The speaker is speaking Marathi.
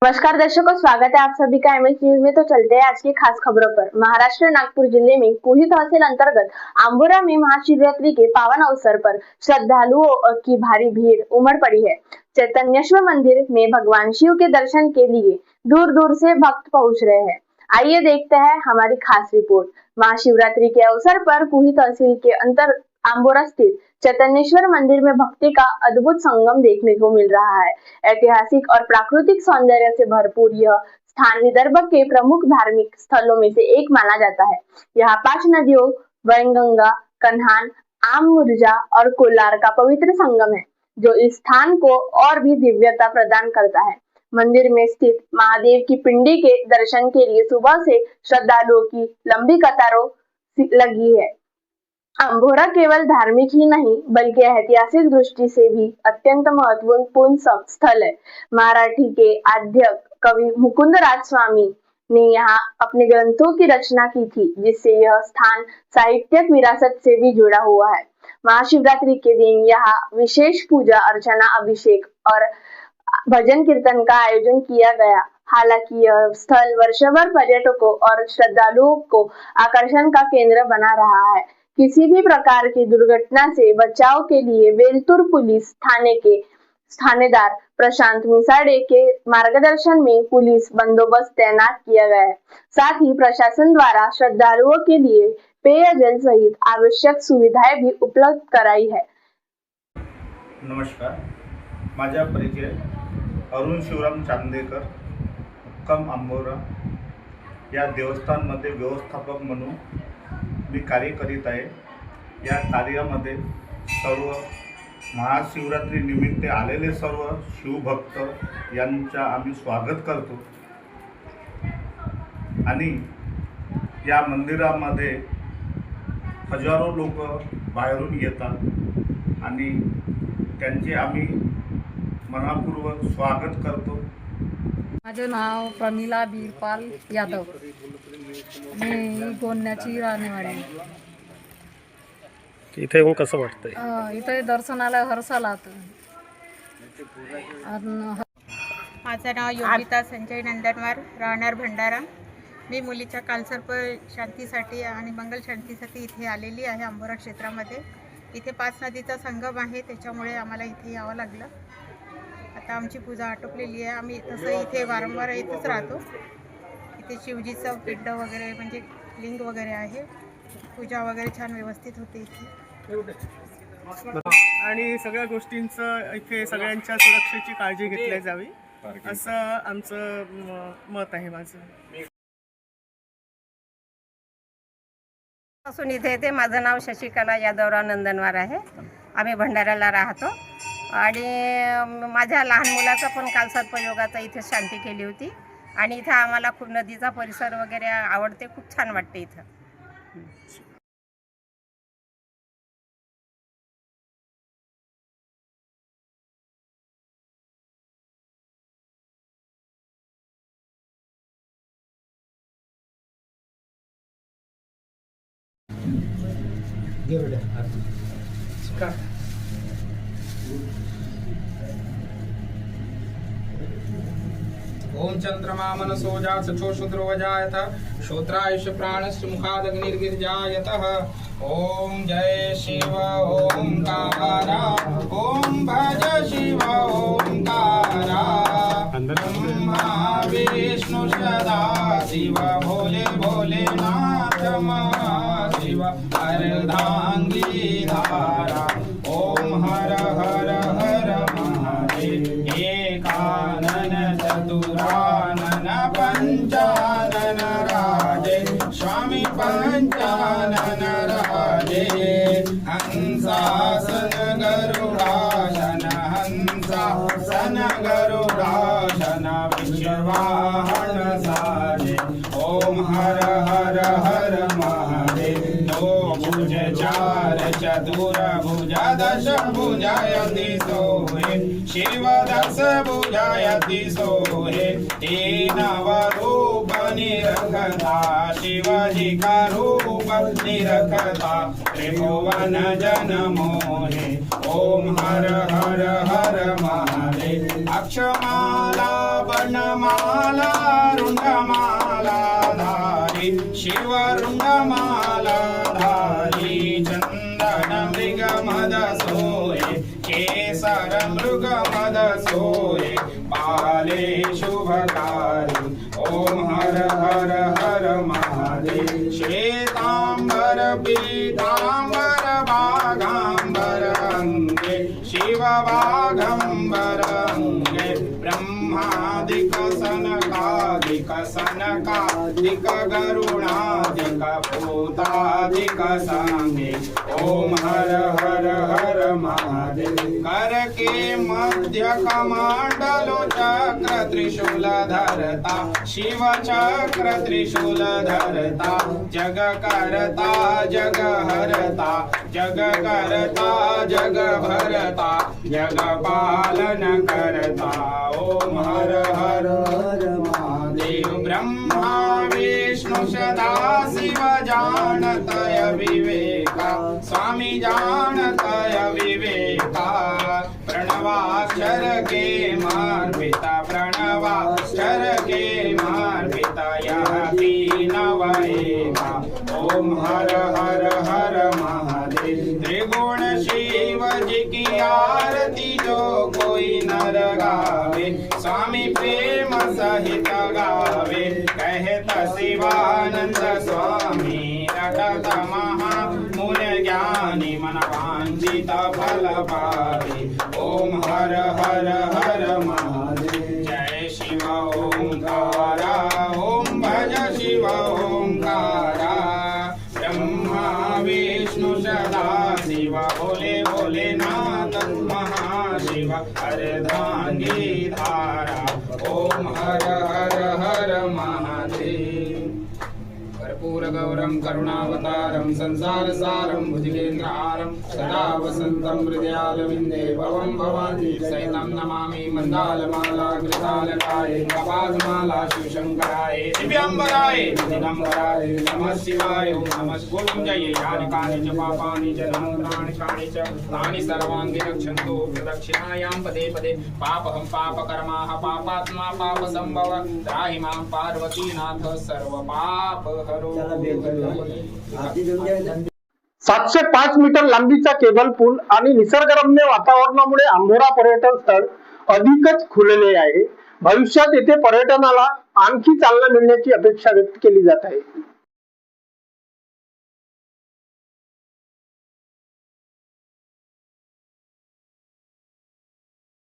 नमस्कार दर्शकों, स्वागत है आप सभी का एमएस न्यूज में। तो चलते हैं आज की खास खबरों पर। महाराष्ट्र नागपुर जिले में कुही तहसील अंतर्गत आंबोरा में महाशिवरात्रि के पावन अवसर पर श्रद्धालुओं की भारी भीड़ उमड़ पड़ी है। चैतन्येश्वर मंदिर में भगवान शिव के दर्शन के लिए दूर दूर से भक्त पहुंच रहे हैं। आइए देखते हैं हमारी खास रिपोर्ट। महाशिवरात्रि के अवसर पर कुही तहसील के अंतर आंबोरा स्थित चैतन्येश्वर मंदिर में भक्ति का अद्भुत संगम देखने को मिल रहा है। ऐतिहासिक और प्राकृतिक सौंदर्य से भरपूर यह स्थान विदर्भ के प्रमुख धार्मिक स्थलों में से एक माना जाता है। यहाँ 5 नदियों वैनगंगा, कन्हान, आममुर्जा और कोलार का पवित्र संगम है, जो इस स्थान को और भी दिव्यता प्रदान करता है। मंदिर में स्थित महादेव की पिंडी के दर्शन के लिए सुबह से श्रद्धालुओं की लंबी कतारों लगी है। आंबोरा केवल धार्मिक ही नहीं बल्कि ऐतिहासिक दृष्टि से भी अत्यंत महत्वपूर्ण स्थल है। मराठी के आद्य कवि मुकुंदराज स्वामी ने यहाँ अपने ग्रंथों की रचना की थी, जिससे यह स्थान साहित्यिक विरासत से भी जुड़ा हुआ है। महाशिवरात्रि के दिन यहाँ विशेष पूजा अर्चना, अभिषेक और भजन कीर्तन का आयोजन किया गया। हालांकि यह स्थल वर्षभर पर्यटकों और श्रद्धालुओं को आकर्षण का केंद्र बना रहा है। किसी भी प्रकार की दुर्घटना से बचाव के लिए वेलतुर पुलिस थाने के थानेदार प्रशांत मिसाड़े के मार्गदर्शन में पुलिस बंदोबस्त तैनात किया गया है। साथ ही प्रशासन द्वारा श्रद्धालुओं के लिए पेयजल सहित आवश्यक सुविधाएं भी उपलब्ध कराई है। नमस्कार, माझा परिचय अरुण शिवराम चांदेकर, मुक्काम आंबोरा या देवस्थानमध्ये व्यवस्थापक म्हणून मी कार्य करीत आहे। या कार्यामध्ये सर्व महाशिवरात्री निमित्त आलेले सर्व शिवभक्त यांचा आम्ही स्वागत करतो आणि या मंदिरामध्ये हजारो लोक बाहेरून येतात आणि त्यांचे आम्ही मनापूर्वक स्वागत करतो। माझे नाव प्रमिला बीरपाल यादव, मी गोंदण्याची राहणीवाडी। इथे येऊन कसं वाटतंय? इथे दर्शनाला हरसाला माझं नाव योगिता संजय नंदनवार, राहणार भंडारा। मी मुलीच्या कालसर्प शांतीसाठी आणि मंगल शांतीसाठी इथे आलेली आहे। आंबोरा क्षेत्रामध्ये इथे 5 नदीचा संगम आहे, त्याच्यामुळे आम्हाला इथे यावं लागलं। आता आमची पूजा आटोपलेली आहे। आम्ही तसं इथे वारंवार येतच राहतो। इथे शिवजीचं पिंड वगैरे म्हणजे लिंग वगैरे आहे, पूजा वगैरे छान व्यवस्थित होते इथे। आणि सगळ्या गोष्टींचं इथे सगळ्यांच्या सुरक्षेची काळजी घेतली जावी असं आमचं मत आहे। माझं असून इथे येते। माझं नाव शशिकला यादवराव नंदनवार आहे। आम्ही भंडाऱ्याला राहतो आणि माझ्या लहान मुलाचा पण काल सर्पयोगाचा इथे शांती केली होती आणि इथं आम्हाला खूप नदीचा परिसर वगैरे आवडते, खूप छान वाटते इथं। ओम चंद्रमा मनसोजा सचो शुद्रोवजायत श्रोत्रायुष प्राणस्य मुखादग्निर्गिर्जायतः। ओम जय शिव ओंकारा, ओम भज शिव ओंकारा। ब्रह्मा विष्णु सदा शिव, भोले भोलेनाथ महाशिव, अर्धांगी धारा। ओम हर हर हर महादेव, एकानन चतुरानन पंचानन राजे, स्वामी पंचानन राजे। हंसासन गरुडासन, हंसासन गरुडासन, विश्ववाहन साजे। ओम हर हर हर महादेव। दो भुज चार चतुर भुजा, दश भुजायति सोहे, शिव 10 भुजायति सोहे। 3 रूप निरखता, शिवजी का रूप निरखता, त्रिभुवन जन मोहे। ओम हर हर हर महादेव। अक्षमाला वर्णमाला रुंडमाला धारी शिव रुंडमाला धारी चंदन मृग मद सोये केसर मृग मद सोये पाले शुभकारी ओम हर हर हर महादेव श्वेतांबर पीतांबर बागांबर अंगे शिव बागंबर अंगे ब्रह्मादिक सनकादिक गरुणादिक भूतादिक सांगे ओम हर हर हर महादेव कर के मध्य कमंडलो चक्र त्रिशूल धरता शिव चक्र त्रिशूल धरता जग करता जग हरता जग करता जग भरता जग पालन करता ओम हर हर हर महादेव ब्रह्मा विष्णु सदा शिव जानतय विवेका स्वामी जानतय विवेका प्रणवाक्षर के मार्पिता प्रणवाक्षर के मार्पिता यह तीन वेगा ओम हर हर हर महादेव त्रिगुण शिव जी की आरती जो कोई नर गावे स्वामी प्रेम सहित गावे कहत शिवानंद स्वामी रटत महामूल ज्ञानी मन वांछित फल पावे ओम हर हर हर महादेव जय शिव ओंकारा ओम भज शिव ओंकारा ब्रह्मा विष्णु सदा शिव भोले भोलेनाथ महाशिव अर्धांगी धारा ओम हर हर हर महादेव कर्पूरगौरं करुणावतारं संसारसारं भुजगेन्द्रहारं सदा वसन्तं हृदयारविन्दे भवं भवानी सहितं नमामि मन्दालमाला कृतालकाय कपालमाला शिवशङ्कराय दिव्याम्बराय दिगम्बराय नमः शिवाय नमः गुरुञ्जये यानि कानि च पापानि च धनत्राणि च तानि सर्वाणि रक्षन्तु प्रदक्षिणायां पदे पदे पापहं पापकर्माः पापात्मा पापसम्भव त्राहि मां पार्वतीनाथ सर्वपापहरो 705 मीटर लांबीचा केबल पूल आणि निसर्गरम्य वातावरणामुळे आंबोरा पर्यटन स्थळ अधिकच खुलले आहे. भविष्यात येथे पर्यटनाला आणखी चालना मिळण्याची अपेक्षा व्यक्त केली जात आहे.